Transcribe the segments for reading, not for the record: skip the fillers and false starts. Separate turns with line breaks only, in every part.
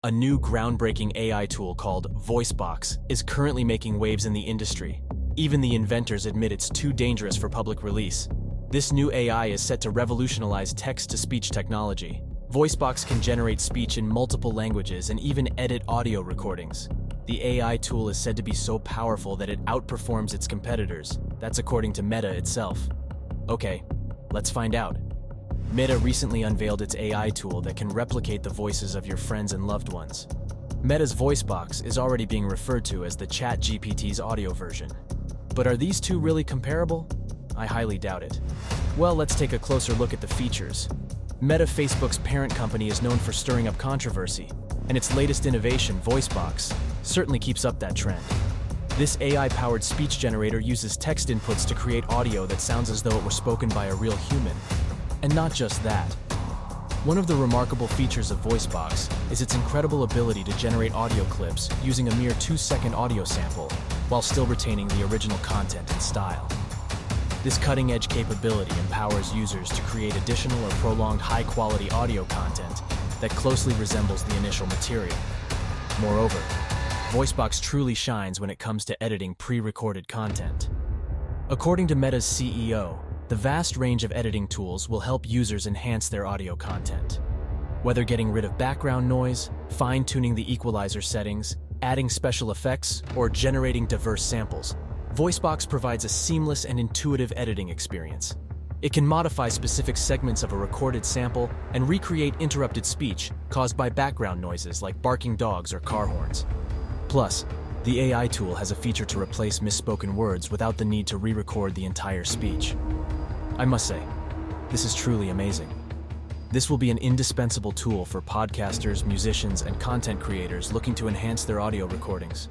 A new groundbreaking AI tool called VoiceBox is currently making waves in the industry. Even the inventors admit it's too dangerous for public release. This new AI is set to revolutionize text-to-speech technology. VoiceBox can generate speech in multiple languages and even edit audio recordings. The AI tool is said to be so powerful that it outperforms its competitors. That's according to Meta itself. Okay, let's find out. Meta recently unveiled its AI tool that can replicate the voices of your friends and loved ones. Meta's VoiceBox is already being referred to as the ChatGPT's audio version. But are these two really comparable? I highly doubt it. Well, let's take a closer look at the features. Meta, Facebook's parent company, is known for stirring up controversy, and its latest innovation, VoiceBox, certainly keeps up that trend. This AI-powered speech generator uses text inputs to create audio that sounds as though it were spoken by a real human. And not just that. One of the remarkable features of VoiceBox is its incredible ability to generate audio clips using a mere 2-second audio sample, while still retaining the original content and style. This cutting-edge capability empowers users to create additional or prolonged high-quality audio content that closely resembles the initial material. Moreover, VoiceBox truly shines when it comes to editing pre-recorded content. According to Meta's CEO, the vast range of editing tools will help users enhance their audio content. Whether getting rid of background noise, fine-tuning the equalizer settings, adding special effects, or generating diverse samples, VoiceBox provides a seamless and intuitive editing experience. It can modify specific segments of a recorded sample and recreate interrupted speech caused by background noises like barking dogs or car horns. Plus, the AI tool has a feature to replace misspoken words without the need to re-record the entire speech. I must say, this is truly amazing. This will be an indispensable tool for podcasters, musicians, and content creators looking to enhance their audio recordings.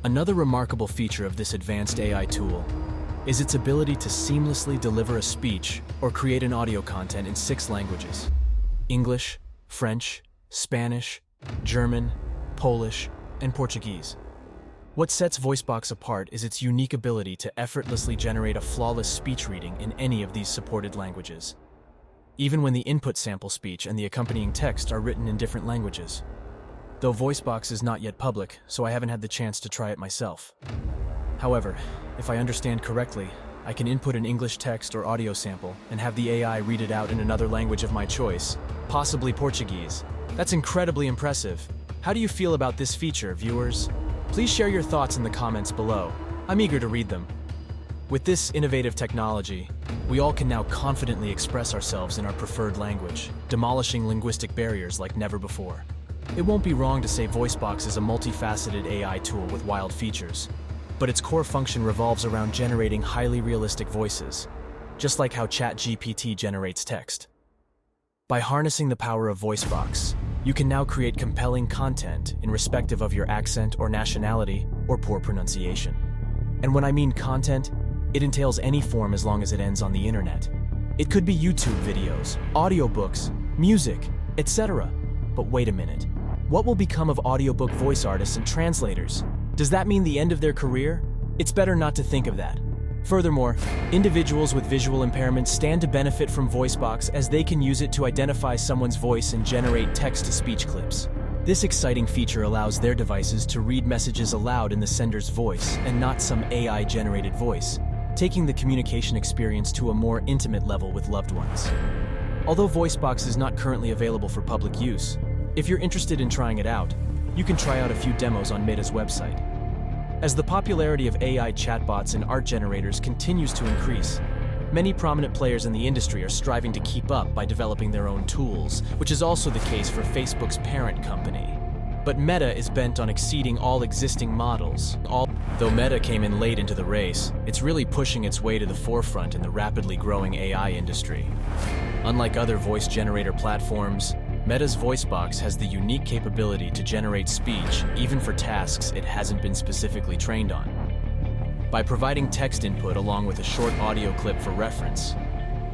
Another remarkable feature of this advanced AI tool is its ability to seamlessly deliver a speech or create an audio content in 6 languages: English, French, Spanish, German, Polish, and Portuguese. What sets VoiceBox apart is its unique ability to effortlessly generate a flawless speech reading in any of these supported languages, even when the input sample speech and the accompanying text are written in different languages. Though VoiceBox is not yet public, so I haven't had the chance to try it myself. However, if I understand correctly, I can input an English text or audio sample and have the AI read it out in another language of my choice, possibly Portuguese. That's incredibly impressive. How do you feel about this feature, viewers? Please share your thoughts in the comments below. I'm eager to read them. With this innovative technology, we all can now confidently express ourselves in our preferred language, demolishing linguistic barriers like never before. It won't be wrong to say VoiceBox is a multifaceted AI tool with wild features, but its core function revolves around generating highly realistic voices, just like how ChatGPT generates text. By harnessing the power of VoiceBox, you can now create compelling content irrespective of your accent or nationality or poor pronunciation. And when I mean content, it entails any form as long as it ends on the internet. It could be YouTube videos, audiobooks, music, etc. But wait a minute. What will become of audiobook voice artists and translators? Does that mean the end of their career? It's better not to think of that. Furthermore, individuals with visual impairments stand to benefit from VoiceBox as they can use it to identify someone's voice and generate text-to-speech clips. This exciting feature allows their devices to read messages aloud in the sender's voice and not some AI-generated voice, taking the communication experience to a more intimate level with loved ones. Although VoiceBox is not currently available for public use, if you're interested in trying it out, you can try out a few demos on Meta's website. As the popularity of AI chatbots and art generators continues to increase, many prominent players in the industry are striving to keep up by developing their own tools, which is also the case for Facebook's parent company. But Meta is bent on exceeding all existing models. Though Meta came in late into the race, it's really pushing its way to the forefront in the rapidly growing AI industry. Unlike other voice generator platforms, Meta's VoiceBox has the unique capability to generate speech even for tasks it hasn't been specifically trained on. By providing text input along with a short audio clip for reference,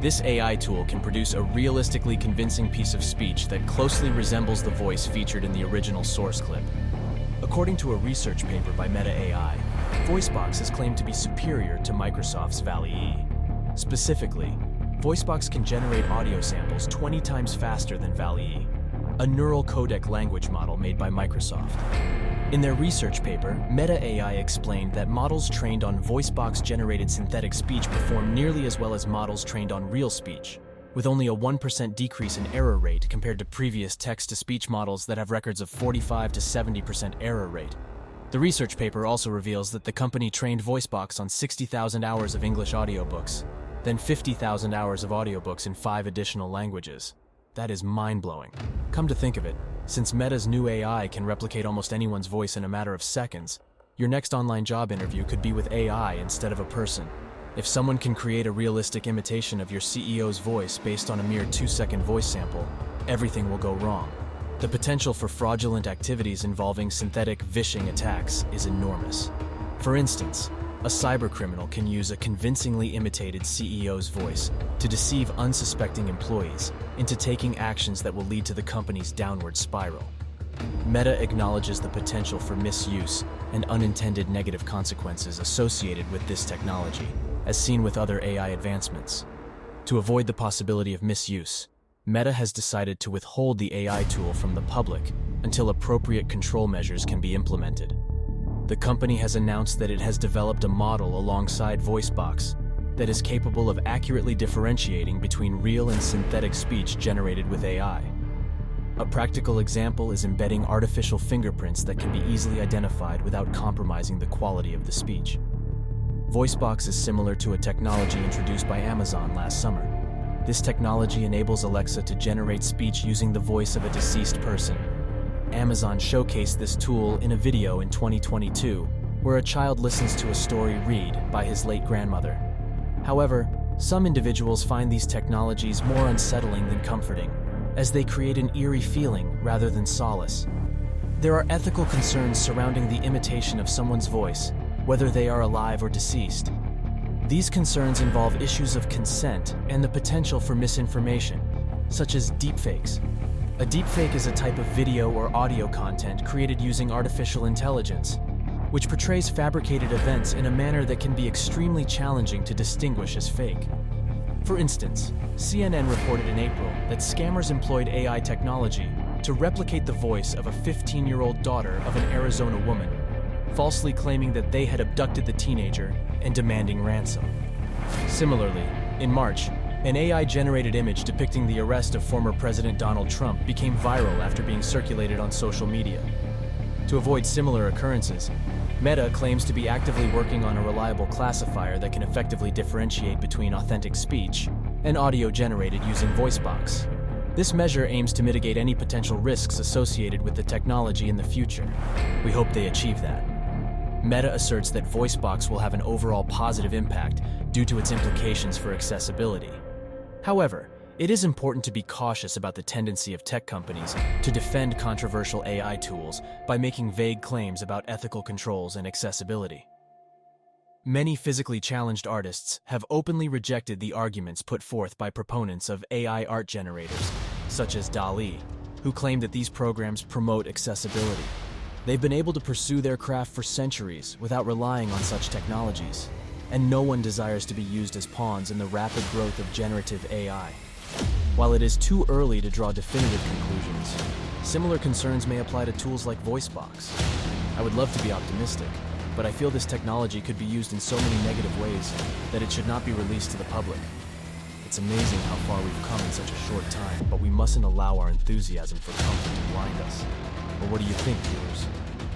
this AI tool can produce a realistically convincing piece of speech that closely resembles the voice featured in the original source clip. According to a research paper by Meta AI, VoiceBox is claimed to be superior to Microsoft's DALL-E. Specifically, VoiceBox can generate audio samples 20 times faster than DALL-E. a neural codec language model made by Microsoft. In their research paper, Meta AI explained that models trained on VoiceBox-generated synthetic speech perform nearly as well as models trained on real speech, with only a 1% decrease in error rate compared to previous text-to-speech models that have records of 45 to 70% error rate. The research paper also reveals that the company trained VoiceBox on 60,000 hours of English audiobooks, then 50,000 hours of audiobooks in 5 additional languages. That is mind-blowing. Come to think of it, since Meta's new AI can replicate almost anyone's voice in a matter of seconds, your next online job interview could be with AI instead of a person. If someone can create a realistic imitation of your CEO's voice based on a mere 2-second voice sample, everything will go wrong. The potential for fraudulent activities involving synthetic phishing attacks is enormous. For instance, a cybercriminal can use a convincingly imitated CEO's voice to deceive unsuspecting employees into taking actions that will lead to the company's downward spiral. Meta acknowledges the potential for misuse and unintended negative consequences associated with this technology, as seen with other AI advancements. To avoid the possibility of misuse, Meta has decided to withhold the AI tool from the public until appropriate control measures can be implemented. The company has announced that it has developed a model alongside VoiceBox that is capable of accurately differentiating between real and synthetic speech generated with AI. A practical example is embedding artificial fingerprints that can be easily identified without compromising the quality of the speech. VoiceBox is similar to a technology introduced by Amazon last summer. This technology enables Alexa to generate speech using the voice of a deceased person. Amazon showcased this tool in a video in 2022, where a child listens to a story read by his late grandmother. However, some individuals find these technologies more unsettling than comforting, as they create an eerie feeling rather than solace. There are ethical concerns surrounding the imitation of someone's voice, whether they are alive or deceased. These concerns involve issues of consent and the potential for misinformation, such as deepfakes. A deepfake is a type of video or audio content created using artificial intelligence, which portrays fabricated events in a manner that can be extremely challenging to distinguish as fake. For instance, CNN reported in April that scammers employed AI technology to replicate the voice of a 15-year-old daughter of an Arizona woman, falsely claiming that they had abducted the teenager and demanding ransom. Similarly, in March, an AI-generated image depicting the arrest of former President Donald Trump became viral after being circulated on social media. To avoid similar occurrences, Meta claims to be actively working on a reliable classifier that can effectively differentiate between authentic speech and audio generated using VoiceBox. This measure aims to mitigate any potential risks associated with the technology in the future. We hope they achieve that. Meta asserts that VoiceBox will have an overall positive impact due to its implications for accessibility. However, it is important to be cautious about the tendency of tech companies to defend controversial AI tools by making vague claims about ethical controls and accessibility. Many physically challenged artists have openly rejected the arguments put forth by proponents of AI art generators, such as DALL-E, who claim that these programs promote accessibility. They've been able to pursue their craft for centuries without relying on such technologies, and no one desires to be used as pawns in the rapid growth of generative AI. While it is too early to draw definitive conclusions, similar concerns may apply to tools like VoiceBox. I would love to be optimistic, but I feel this technology could be used in so many negative ways that it should not be released to the public. It's amazing how far we've come in such a short time, but we mustn't allow our enthusiasm for comfort to blind us. But what do you think, viewers?